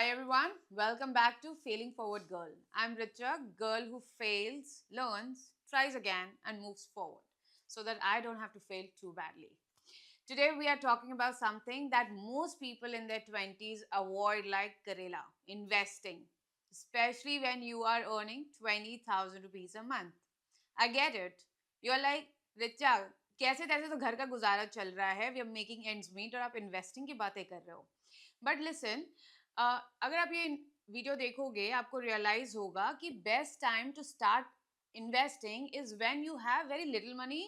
Hi everyone, welcome back to Failing Forward Girl. I'm Richa, girl who fails, learns, tries again, and moves forward so that I don't have to fail too badly. Today we are talking about something that most people in their 20s avoid like Karela investing, especially when you are earning 20,000 rupees a month. I get it. You're like, Richa, कैसे तैसे तो घर का गुजारा चल रहा है, we are making ends meet और आप इन्वेस्टिंग की बातें कर रहे हो. बट लिसन, अगर आप ये वीडियो देखोगे आपको रियलाइज होगा कि best time to start investing is when you have very little money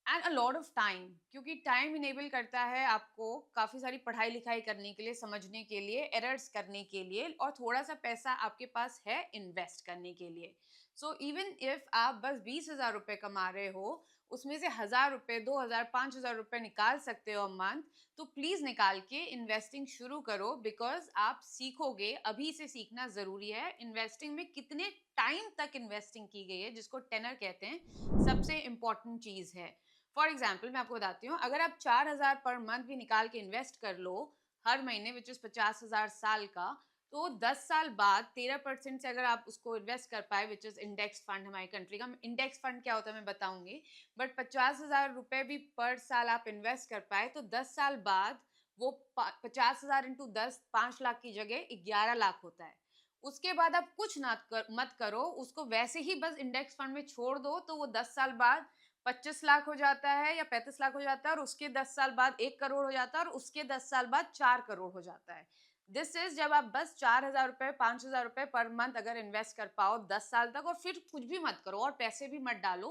and a lot of time, क्योंकि टाइम इनेबल करता है आपको काफ़ी सारी पढ़ाई लिखाई करने के लिए, समझने के लिए, एरर्स करने के लिए, और थोड़ा सा पैसा आपके पास है इन्वेस्ट करने के लिए. सो इवन इफ आप बस 20,000 रुपये कमा रहे हो, उसमें से 1,000 रुपये, 2,000, 5,000 रुपये निकाल सकते हो मंथ, तो प्लीज़ निकाल के इन्वेस्टिंग शुरू करो. बिकॉज आप सीखोगे, अभी से सीखना ज़रूरी है. इन्वेस्टिंग में कितने टाइम तक इन्वेस्टिंग की गई है, जिसको टेनर कहते हैं, सबसे इम्पॉर्टेंट चीज़ है. फॉर एग्जाम्पल मैं आपको बताती हूँ, अगर आप 4,000 पर मंथ भी निकाल के इन्वेस्ट कर लो हर महीने, विच इज 50,000 साल का, तो 10 साल बाद 13% से अगर आप उसको इन्वेस्ट कर पाए, विच इज इंडेक्स फंड, हमारी कंट्री का इंडेक्स फंड क्या होता है मैं बताऊंगी, बट 50,000 रुपए भी पर साल आप इन्वेस्ट कर पाए, तो 10 साल बाद वो 50,000 इंटू 10, 5 लाख की जगह 11 लाख होता है. उसके बाद आप कुछ मत करो, उसको वैसे ही बस इंडेक्स फंड में छोड़ दो, तो वो 10 साल बाद 25 लाख हो जाता है या 35 लाख हो जाता है, और उसके 10 साल बाद 1 करोड़ हो जाता है, और उसके 10 साल बाद 4 करोड़ हो जाता है. दिस इज जब आप बस 4,000 रुपए, 5,000 रुपए पर मंथ अगर इन्वेस्ट कर पाओ 10 साल तक, और फिर कुछ भी मत करो और पैसे भी मत डालो,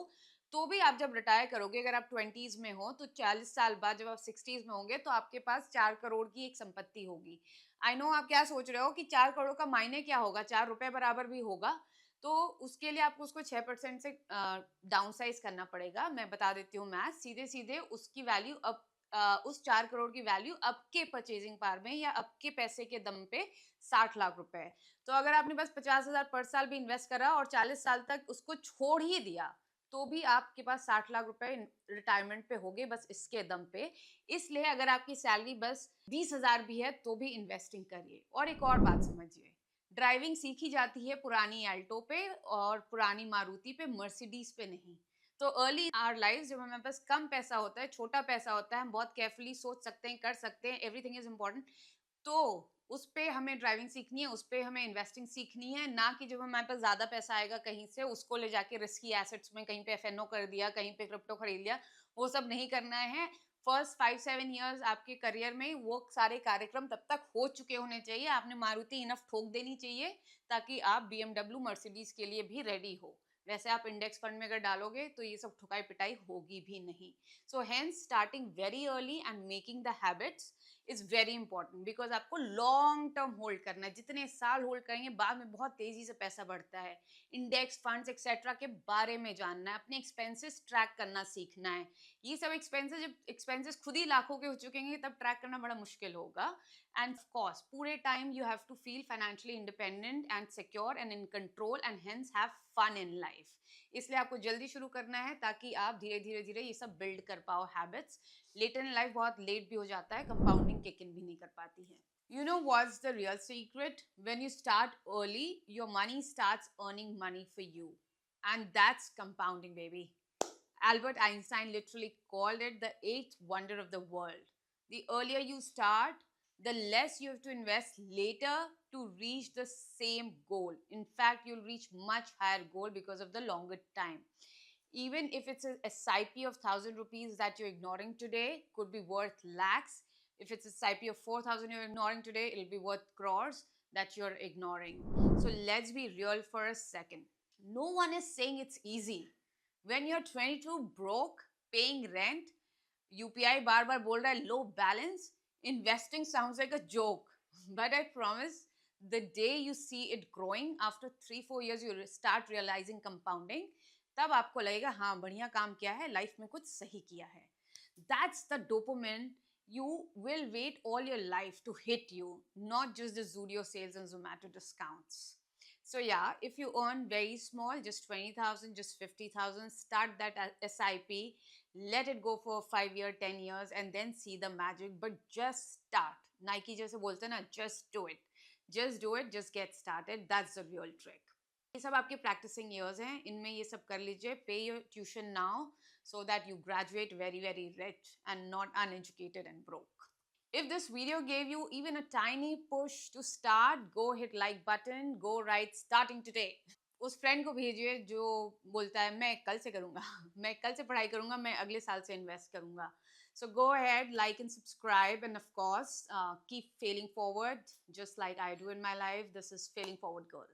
तो भी आप जब रिटायर करोगे, अगर आप 20s में हो, तो 40 साल बाद जब आप 60s में होंगे, तो आपके पास 4 करोड़ की एक संपत्ति होगी. आई नो आप क्या सोच रहे हो कि 4 करोड़ का मायने क्या होगा, 4 रुपए बराबर भी होगा. तो उसके लिए आपको उसको 6% से डाउनसाइज करना पड़ेगा. मैं बता देती हूँ मैथ, सीधे सीधे उसकी वैल्यू अब उस 4 करोड़ की वैल्यू अब के परचेजिंग पावर में या अब के पैसे के दम पे 60 लाख रुपए है. तो अगर आपने बस 50,000 पर साल भी इन्वेस्ट करा और 40 साल तक उसको छोड़ ही दिया, तो भी आपके पास 60 लाख रुपए रिटायरमेंट पे होंगे, बस इसके दम पे. इसलिए अगर आपकी सैलरी बस 20,000 भी है, तो भी इन्वेस्टिंग करिए. और एक और बात समझिए, ड्राइविंग सीखी जाती है पुरानी एल्टो पे और पुरानी मारुति पे, मर्सिडीज पे नहीं. तो अर्ली आवर लाइफ जब हमारे पास कम पैसा होता है, छोटा पैसा होता है, हम बहुत केयरफुली सोच सकते हैं, कर सकते हैं, एवरीथिंग इज इम्पोर्टेंट, तो उस पे हमें ड्राइविंग सीखनी है, उस पे हमें इन्वेस्टिंग सीखनी है. ना कि जब हमारे पास ज्यादा पैसा आएगा कहीं से, उसको ले जाके रिस्की एसेट्स में कहीं पे एफएनओ कर दिया, कहीं पे क्रिप्टो खरीद लिया. वो सब नहीं करना है. फर्स्ट 5-7 ईयर्स आपके करियर में वो सारे कार्यक्रम तब तक हो चुके होने चाहिए. आपने मारुति इनफ ठोक देनी चाहिए ताकि आप बीएमडब्ल्यू, मर्सिडीज के लिए भी रेडी हो. वैसे आप इंडेक्स फंड में अगर डालोगे तो ये सब ठुकाई पिटाई होगी भी नहीं. So hence starting very early and making the habits is very important, because आपको लॉन्ग टर्म होल्ड करना है. जितने साल होल्ड करेंगे बाद में बहुत तेजी से पैसा बढ़ता है. इंडेक्स फंड्स एक्सेट्रा के बारे में जानना है, अपने एक्सपेंसेस ट्रैक करना सीखना है. ये सब एक्सपेंसेस, जब एक्सपेंसेस खुद ही लाखों के हो चुकेंगे, तब ट्रैक करना बड़ा मुश्किल होगा. एंड ऑफ कोर्स पूरे time you have to feel financially independent and secure and in control and hence have fun in life. इसलिए आपको जल्दी शुरू करना है ताकि आप धीरे धीरे धीरे ये सब बिल्ड कर पाओ हैबिट्स. लेटर इन लाइफ बहुत लेट भी हो जाता है, कंपाउंडिंग किक इन भी नहीं कर पाती है. You know what's the real secret? When you start early, your money starts earning money for you. And that's compounding, baby. Albert Einstein literally called it the eighth wonder of the world. The earlier you start, the less you have to invest later to reach the same goal. In fact, you'll reach much higher goal because of the longer time. Even if it's a SIP of 1,000 rupees that you're ignoring today, could be worth lakhs. If it's a SIP of 4,000 you're ignoring today, it'll be worth crores that you're ignoring. So let's be real for a second. No one is saying it's easy. When you're 22 broke, paying rent, UPI बार बार बोल रहा है low balance, investing sounds like a joke. But I promise, the day you see it growing, after 3-4 years you start realizing compounding, तब आपको लगेगा हाँ बढ़िया काम किया है, लाइफ में कुछ सही किया है. That's the dopamine you will wait all your life to hit you, not just the Zudio sales and Zomato discounts. So yeah, if you earn very small, just 20,000, just 50,000, start that SIP, let it go for 5 year, 10 years, and then see the magic. But just start. Nike जैसे बोलते हैं ना, just do it. Just do it, just get started. That's the real trick. ये सब आपके practicing years हैं, इनमें ये सब कर लीजिए. Pay your tuition now so that you graduate very, very rich and not uneducated and broke. If this video gave you even a tiny push to start, go hit like button, go write starting today. उस friend को भेजिए जो बोलता है मैं कल से करूँगा मैं कल से पढ़ाई करूँगा, मैं अगले साल से इन्वेस्ट करूँगा. So go ahead, like and subscribe, and of course, keep failing forward, just like I do in my life. This is Failing Forward Girl.